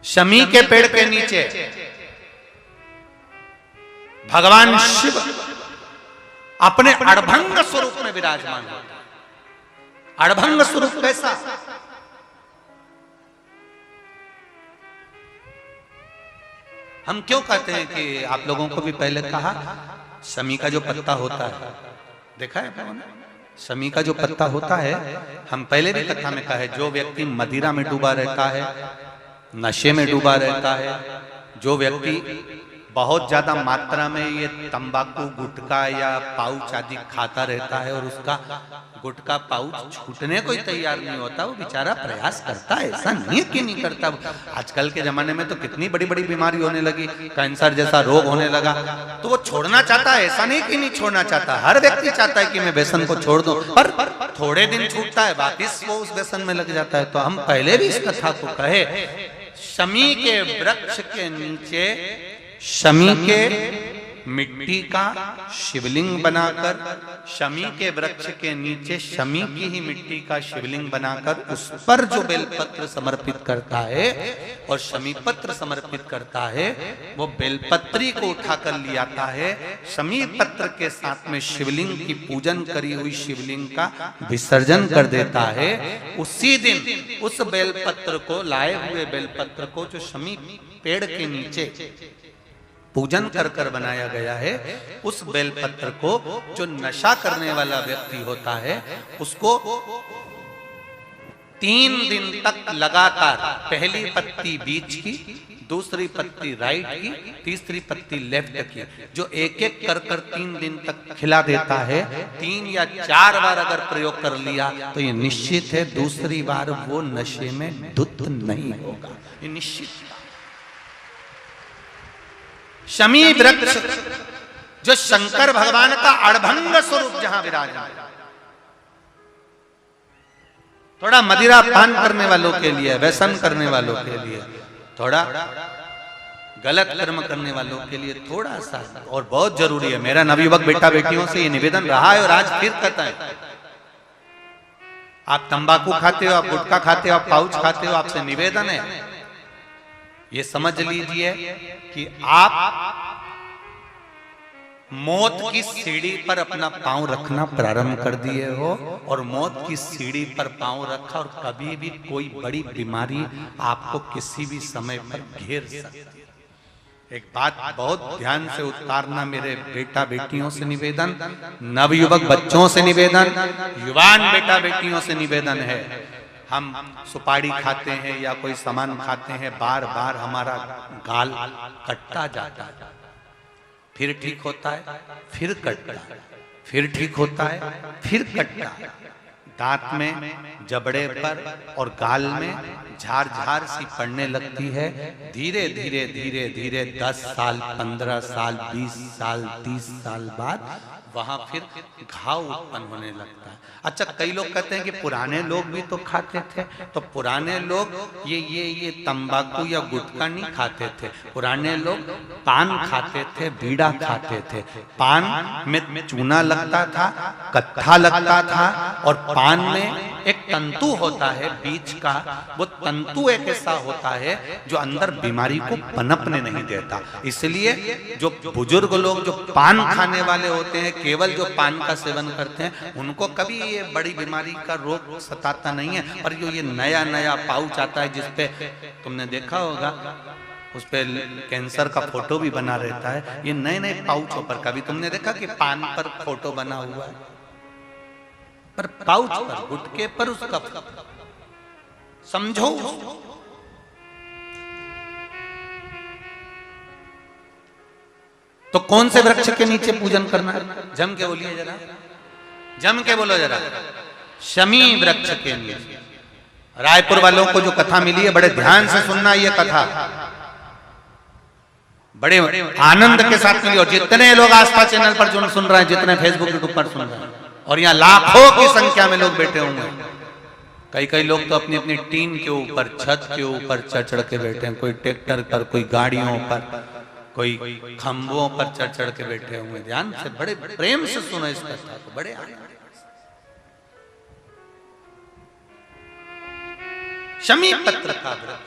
शमी के पेड़ के नीचे भगवान शिव अपने अड़भंग स्वरूप में विराजमान होता है। अड़भंग स्वरूप कैसा? हम क्यों कहते हैं कि आप लोगों को भी पहले कहा, शमी का जो पत्ता होता है, देखा है शमी का जो पत्ता होता है, हम पहले भी कथा में कहा है, जो व्यक्ति मदिरा में डूबा रहता है, नशे में डूबा रहता है, जो व्यक्ति बहुत ज्यादा मात्रा में ये तंबाकू गुटखा या पाउच आदि खाता रहता है और उसका गुटखा पाउच छूटने को ही तैयार नहीं होता, वो बेचारा प्रयास करता है, ऐसा नहीं कि नहीं करता। आजकल के जमाने में तो कितनी बड़ी बड़ी बीमारी होने लगी, कैंसर जैसा रोग होने लगा, तो वो छोड़ना चाहता है, ऐसा नहीं कि नहीं छोड़ना चाहता। हर व्यक्ति चाहता है कि मैं व्यसन को छोड़ दूं, पर थोड़े दिन छूटता है, वापिस वो उस व्यसन में लग जाता है। तो हम पहले भी इस कथा को कहे, शमी के वृक्ष के नीचे शमी के मिट्टी का शिवलिंग बनाकर, शमी के वृक्ष के नीचे शमी की ही मिट्टी का शिवलिंग बनाकर उस पर जो बेलपत्र समर्पित करता है और शमी पत्र समर्पित करता है, वो बेलपत्री को उठाकर ले आता है, शमी पत्र के साथ में शिवलिंग की पूजन करी हुई शिवलिंग का विसर्जन कर देता है। उसी दिन उस बेलपत्र को, लाए हुए बेलपत्र को जो शमी पेड़ के नीचे पूजन कर कर बनाया गया है, उस बेलपत्र को जो नशा करने वाला व्यक्ति होता है उसको 3 दिन तक लगातार, पहली पत्ती बीच की, दूसरी पत्ती राइट की, तीसरी पत्ती लेफ्ट की, जो एक एक कर कर 3 दिन तक खिला देता है, 3 या 4 बार अगर प्रयोग कर लिया तो ये निश्चित है दूसरी बार वो नशे में धुत नहीं होगा, ये निश्चित। शमी वृक्ष जो शंकर भगवान का अड़भंग स्वरूप जहां विराजमान, थोड़ा मदिरा पान करने वालों के लिए, व्यसन करने वालों के लिए, थोड़ा गलत कर्म करने वालों के लिए थोड़ा सा और बहुत जरूरी है। मेरा नवयुवक बेटा बेटियों से ये निवेदन रहा है और आज फिर कहता है, आप तंबाकू खाते हो, आप गुटखा खाते हो, आप पाउच खाते हो, आपसे निवेदन है ये समझ लीजिए कि आप मौत की सीढ़ी पर अपना पांव रखना प्रारंभ कर दिए हो और मौत की सीढ़ी पर पांव रखा और कभी भी कोई बड़ी बीमारी आपको किसी भी समय पर घेर सकती है। एक बात बहुत ध्यान से उतारना, मेरे बेटा बेटियों से निवेदन, नवयुवक बच्चों से निवेदन, युवान बेटा बेटियों से निवेदन है, हम सुपारी खाते हैं या कोई सामान खाते हैं, बार बार हमारा गाल कटता जाता है, फिर ठीक होता है, फिर कटता है, फिर ठीक होता है, फिर कटता है, दांत में, जबड़े पर और गाल में झार झार सी पड़ने लगती है। धीरे धीरे धीरे धीरे 10 साल, 15 साल, 20 साल, 30 साल बाद वहां फिर घाव उत्पन्न होने लगता है। अच्छा, कई लोग कहते हैं कि पुराने लोग भी तो खाते थे, तो पुराने लोग ये तंबाकू या गुटखा नहीं खाते थे, पुराने लोग पान खाते थे, बीड़ा खाते थे। पान में चूना लगता था, कत्था लगता था, और पान में एक तंतु होता है बीच का, वो तंतु एक ऐसा होता है जो अंदर बीमारी को पनपने नहीं देता। इसलिए जो बुजुर्ग लोग जो पान खाने वाले होते हैं, केवल जो पान का सेवन करते हैं, उनको कभी ये बड़ी बीमारी का रोग सताता नहीं है। और जो ये नया नया पाउच आता है जिसपे तुमने देखा होगा, उस पे कैंसर का फोटो भी बना रहता है, ये नए नए पाउचों पर, कभी तुमने देखा कि पान पर फोटो बना हुआ है, पर पाउच पर, गुटके पर उसका समझो। तो कौन से वृक्ष के नीचे पूजन करना है? जम के बोलिए जरा, जम के बोलो जरा, शमी वृक्ष के नीचे। रायपुर वालों को जो कथा मिली है, बड़े ध्यान से सुनना, ये कथा बड़े आनंद के साथ मिली। और जितने लोग आस्था चैनल पर जो सुन रहे हैं, जितने फेसबुक यूट्यूब पर सुन रहे हैं, और यहाँ लाखों की संख्या में लोग बैठे होंगे, कई लोग तो अपनी अपनी टीन के ऊपर, छत के ऊपर चढ़ चढ़ के बैठे हैं, कोई ट्रैक्टर पर, कोई गाड़ियों पर, कोई खंभों पर चढ़ चढ़ के बैठे हुए। ध्यान से, बड़े प्रेम से सुनो इस कथा को, बड़े शमी पत्र का वृक्ष